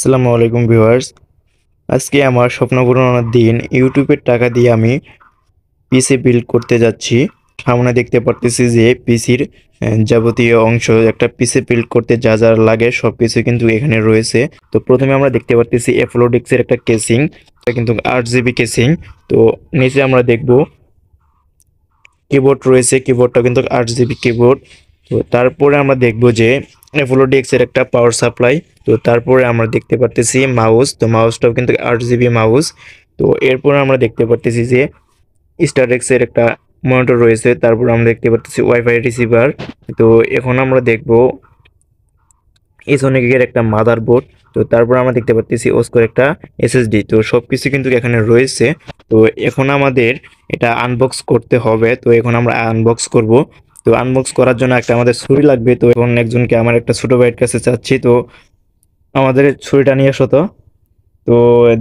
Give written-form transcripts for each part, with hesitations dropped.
আসসালামু আলাইকুম ভিউয়ার্স। আজকে আমার স্বপ্ন পূরণের দিন। ইউটিউবের টাকা দিয়ে আমি পিসি বিল্ড করতে যাচ্ছি। সামনে দেখতে পারতেছি যে পিসির যাবতীয় অংশ, একটা পিসি বিল্ড করতে যা যা লাগে সবকিছু কিন্তু এখানে রয়েছে। তো প্রথমে আমরা দেখতে পারতেছি অ্যাপোলোডিক্সের একটা কেসিং, এটা কিন্তু 8 জিবি কেসিং। তো নিচে আমরা দেখব কিবোর্ড রয়েছে, কিবোর্ডটা কিন্তু 8 জিবি কিবোর্ড। তো তারপরে আমরা দেখব যে অ্যাপোলোডিক্স এর একটা পাওয়ার সাপ্লাই। তো তারপরে আমরা দেখতে পারতেছি মাউস, তো মাউসটাও কিন্তু 8 জিবি মাউস। তো এরপর আমরা দেখতে পারতেছি যে স্টারএক্স এর একটা মনিটর রয়েছে। তারপর আমরা দেখতে পারতেছি ওয়াইফাই রিসিভার। তো এখন আমরা দেখব ইসোনিকের একটা মাদারবোর্ড। তো তারপর আমরা দেখতে পাচ্ছি ওস্কোর একটা এসএসডি। তো সবকিছু কিন্তু এখানে রয়েছে। তো এখন আমাদের এটা আনবক্স করতে হবে। তো এখন আমরা আনবক্স করব। তো আনবক্স করার জন্য একটা আমাদের ছুরি লাগবে। তো এখন একজনকে, আমার একটা ছোট ভাইয়ের কাছে চাচ্ছি, তো আমাদের ছুরিটা নিয়ে আসো তো। তো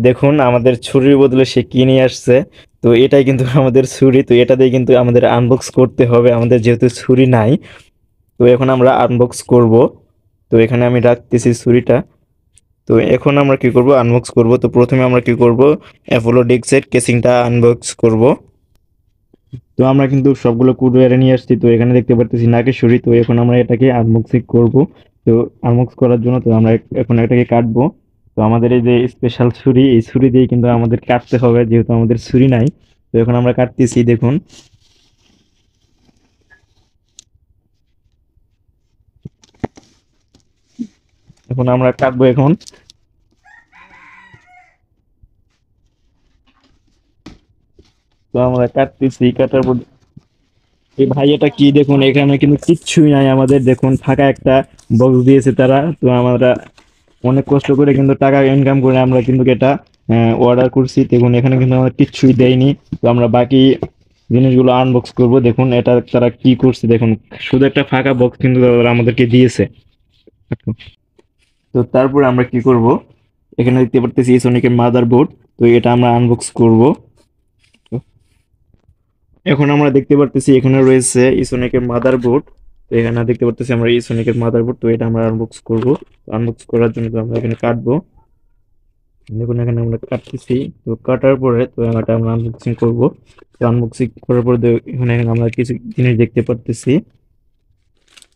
দেখুন আমাদের ছুরির বদলে সে কি নিয়ে আসছে। তো এটাই কিন্তু আমাদের ছুরি। তো এটা দিয়ে কিন্তু আমাদের আনবক্স করতে হবে, আমাদের যেহেতু ছুরি নাই। তো এখন আমরা আনবক্স করব। তো এখানে আমি রাখতেছি ছুরিটা। তো এখন আমরা কি করব, আনবক্স করব। তো প্রথমে আমরা কি করব, অ্যাপোলো ডিক্সের কেসিংটা আনবক্স করব। তো আমরা কিন্তু সবগুলো কুরিয়ারে নিয়ে আসছি। তো এখানে দেখতে পারতেছি নাকেশ্বরী। তো এখন আমরা এটাকে আনবক্সিং করব। তো আনবক্স করার জন্য তো আমরা এখন এটাকে কাটবো। তো আমাদের এই যে স্পেশাল ছুরি, এই ছুরি দিয়ে কিন্তু আমাদের কাটতে হবে, যেহেতু আমাদের ছুরি নাই। তো এখন আমরা কাটতেছি, দেখুন। এখন আমরা কাটবো এখন। তো আমরা কাটতেছি, কাটার পর এই ভাই এটা কি, দেখুন এখানে কিন্তু কিচ্ছুই নাই আমাদের, দেখুন ফাঁকা একটা বক্স দিয়েছে তারা। তো আমরা অনেক কষ্ট করে কিন্তু টাকা ইনকাম করে আমরা কিন্তু এটা অর্ডার করছি। দেখুন এখানে কিন্তু আমরা কিচ্ছুই দেয়নি। তো আমরা বাকি জিনিসগুলো আনবক্স করব। দেখুন এটা তারা কি করছে, দেখুন শুধু একটা ফাঁকা বক্স কিন্তু তারা আমাদেরকে দিয়েছে। তো তারপরে আমরা কি করব, এখানে দেখতে পারতেছি সোনিকের মাদারবোর্ড। তো এটা আমরা আনবক্স করব। এখন আমরা দেখতে পারতেছি এখানে রয়েছে ইসোনিকের মাদারবোর্ড। তো এখানে দেখতে পারতেছি আমরা ইসোনিকের মাদারবোর্ড। তো এটা আমরা আনবক্স করব। আনবক্স করার জন্য তো আমরা এখানে কাটবো। দেখুন এখানে আমরা কাটতেছি। তো কাটার পরে তো এটা আমরা আনবক্সিং করব। তো আনবক্সিং করার পরে এখানে এখানে আমরা কিছু জিনিস দেখতে পারতেছি।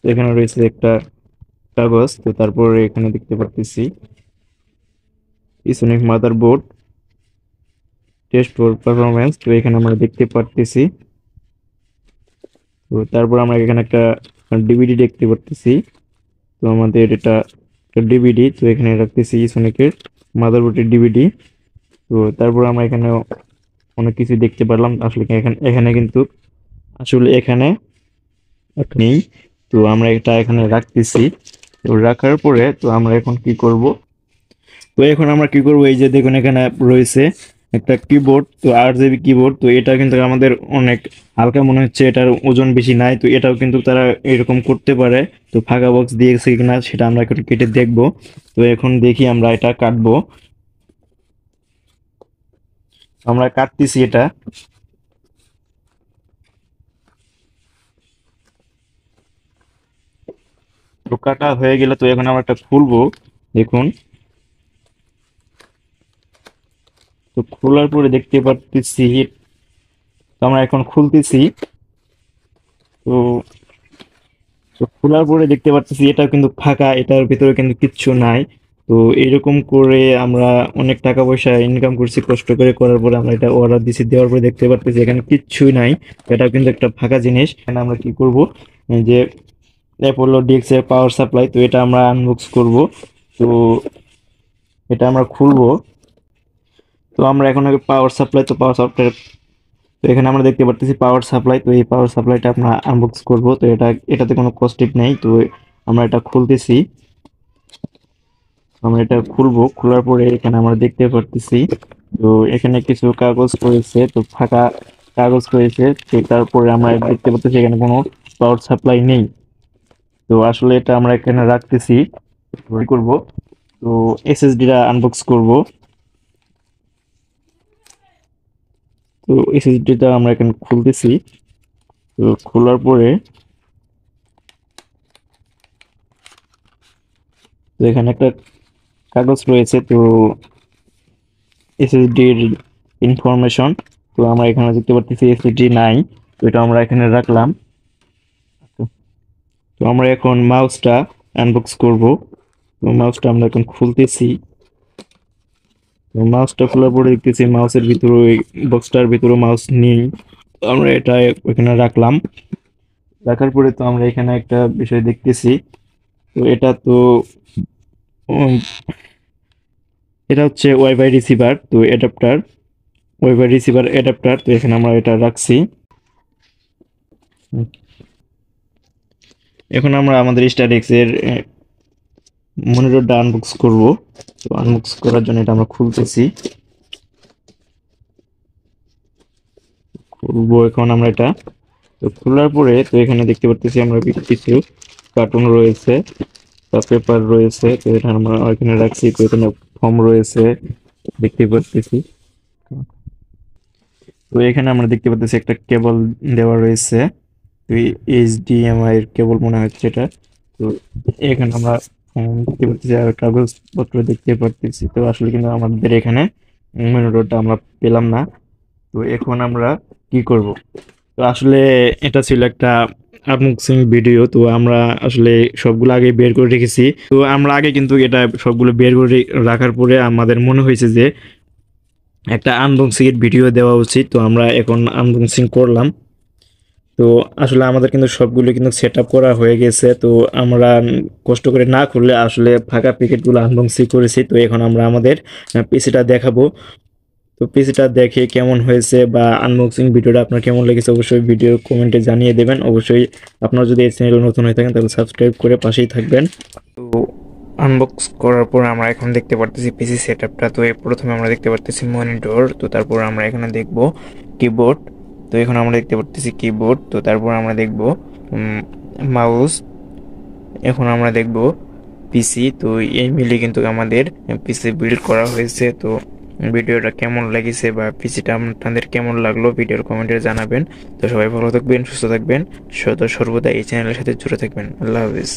তো এখানে রয়েছে একটা কাগজ। তো তারপরে এখানে দেখতে পারতেছি ইসোনিক মাদারবোর্ড টেস্ট ফর পারফরম্যান্স। তো এখানে আমরা দেখতে পারতেছি। তো তারপর আমরা এখানে একটা ডিভিডি দেখতে পারতেছি। তো আমাদের এটা একটা ডিভিডি। তো এখানে রাখতেছি সোনিকের মাদারবোর্ডের ডিভিডি। তো তারপর আমরা এখানে অনেক কিছু দেখতে পারলাম। আসলে এখানে এখানে কিন্তু আসলে এখানে নেই। তো আমরা এটা এখানে রাখতেছি। তো রাখার পরে তো আমরা এখন কি করব, তো এখন আমরা কি করব, এই যে দেখুন এখানে রয়েছে একটা কিবোর্ড। তো 8 জিবি কিবোর্ড। তো এটা কিন্তু আমাদের অনেক হালকা মনে হচ্ছে, এটার ওজন বেশি নাই। তো এটাও কিন্তু তারা এরকম করতে পারে। তো ফাঁকা বক্স দিয়েছে কিনা সেটা আমরা একটু কেটে দেখব। তো এখন দেখি আমরা এটা কাটবো। আমরা কাটতেছি এটা। তো কাটা হয়ে গেলে তো এখন আমরা এটা খুলবো। দেখুন, তো খোলার পরে দেখতে পারতেছি, তো আমরা এখন খুলতেছি। তো তো খোলার পরে দেখতে পারতেছি এটা কিন্তু ফাঁকা, এটার ভিতরে কিন্তু কিচ্ছু নাই। তো এরকম করে আমরা অনেক টাকা পয়সা ইনকাম করছি কষ্ট করে, করার পরে আমরা এটা অর্ডার দিছি, দেওয়ার পরে দেখতে পারতেছি এখানে কিচ্ছুই নাই। এটা কিন্তু একটা ফাঁকা জিনিস। এখানে আমরা কি করব, এই যে অ্যাপোলো ডিএক্স এর পাওয়ার সাপ্লাই। তো এটা আমরা আনবক্স করব। তো এটা আমরা খুলবো। তো আমরা এখন আগে পাওয়ার সাপ্লাই, তো পাওয়ার সাপ্লাই, তো এখানে আমরা দেখতে পারতেছি পাওয়ার সাপ্লাই। তো এই পাওয়ার সাপ্লাইটা আমরা আনবক্স করব। তো এটাতে কোনো কস্টিপ নেই। তো আমরা এটা খুলতেছি। আমরা এটা খুলবো, খোলার পরে এখানে আমরা দেখতে পারতেছি, তো এখানে কিছু কাগজ রয়েছে, তো ফাঁকা কাগজ রয়েছে। তো তারপরে আমরা দেখতে পাচ্ছি এখানে কোনো পাওয়ার সাপ্লাই নেই। তো আসলে এটা আমরা এখানে রাখতেছি। কি করব, তো এসএসডিটা আনবক্স করব। তো এসএসডিটা আমরা এখানে খুলতেছি। তো খোলার পরে তো এখানে একটা কাগজ রয়েছে, তো এসএসডির ইনফরমেশন। তো আমরা এখানে দেখতে পাচ্ছি এসএসডি নাই, তো এটা আমরা এখানে রাখলাম। তো আমরা এখন মাউসটা আনবক্স করব। তো মাউসটা আমরা এখন খুলতেছি। তো মাউসটা খোলার পরে দেখতেছি মাউসের ভিতরে, ওই বক্সটার ভিতরে মাউস নেই। তো আমরা এটা ওইখানে রাখলাম। রাখার পরে তো আমরা এখানে একটা বিষয় দেখতেছি। তো উম, এটা হচ্ছে ওয়াইফাই রিসিভার, তো অ্যাডাপ্টার, ওয়াইফাই রিসিভার অ্যাডাপ্টার। তো এখানে আমরা এটা রাখছি। এখন আমরা আমাদের স্টারএক্স এর মনিটরটা আনবক্স করব। তো আনবক্স করার জন্য এটা আমরা খুলতেছি। খুলবো এখন আমরা এটা। তো খোলার পরে তো এখানে দেখতে পাচ্ছি আমরা কিছু কার্টুন রয়েছে, পেপার রয়েছে। তো এটা আমরা এখানে রাখছি। তো এখানে ফর্ম রয়েছে দেখতে পাচ্ছি। তো এখানে আমরা দেখতে পাচ্ছি একটা কেবল দেওয়া রয়েছে, তো এইচডিএমআই এর কেবল মনে হচ্ছে এটা। তো এখানে আমরা দেখতে পাচ্ছি আর কাগজপত্র দেখতে পাচ্ছি। তো আসলে কিন্তু আমাদের এখানে মনিটরটা আমরা পেলাম না। তো এখন আমরা কি করব? তো আসলে এটা ছিল একটা আনবক্সিং ভিডিও। তো আমরা আসলে সবগুলো আগে বের করে রেখেছি। তো আমরা আগে কিন্তু এটা সবগুলো বের করে রাখার পরে আমাদের মনে হয়েছে যে একটা আনবক্সিং এর ভিডিও দেওয়া উচিত। তো আমরা এখন আনবক্সিং করলাম। তো আসলে আমাদের কিন্তু সবগুলো কিন্তু সেট আপ করা হয়ে গেছে। তো আমরা কষ্ট করে না খুললে আসলে ফাঁকা প্যাকেটগুলো আনবক্সিং করেছি। তো এখন আমরা আমাদের পিসিটা দেখাবো। তো পিসিটা দেখে কেমন হয়েছে বা আনবক্সিং ভিডিওটা আপনার কেমন লেগেছে অবশ্যই ভিডিও কমেন্টে জানিয়ে দেবেন। অবশ্যই আপনারা যদি এই চ্যানেলে নতুন হয়ে থাকেন তাহলে সাবস্ক্রাইব করে পাশেই থাকবেন। তো আনবক্স করার পর আমরা এখন দেখতে পারতেছি পিসি সেটআপটা। তো প্রথমে আমরা দেখতে পারতেছি মনিটর, তো তারপর আমরা এখানে দেখব কিবোর্ড। তো এখন আমরা দেখতে পারতেছি কিবোর্ড। তো তারপর আমরা দেখব মাউস। এখন আমরা দেখব পিসি। তো এই মিলে কিন্তু আমাদের পিসি বিল্ড করা হয়েছে। তো ভিডিওটা কেমন লেগেছে বা পিসিটা আপনাদের কেমন লাগলো ভিডিওর কমেন্টে জানাবেন। তো সবাই ভালো থাকবেন, সুস্থ থাকবেন, সর্বদা এই চ্যানেলের সাথে জুড়ে থাকবেন। আল্লাহ হাফিজ।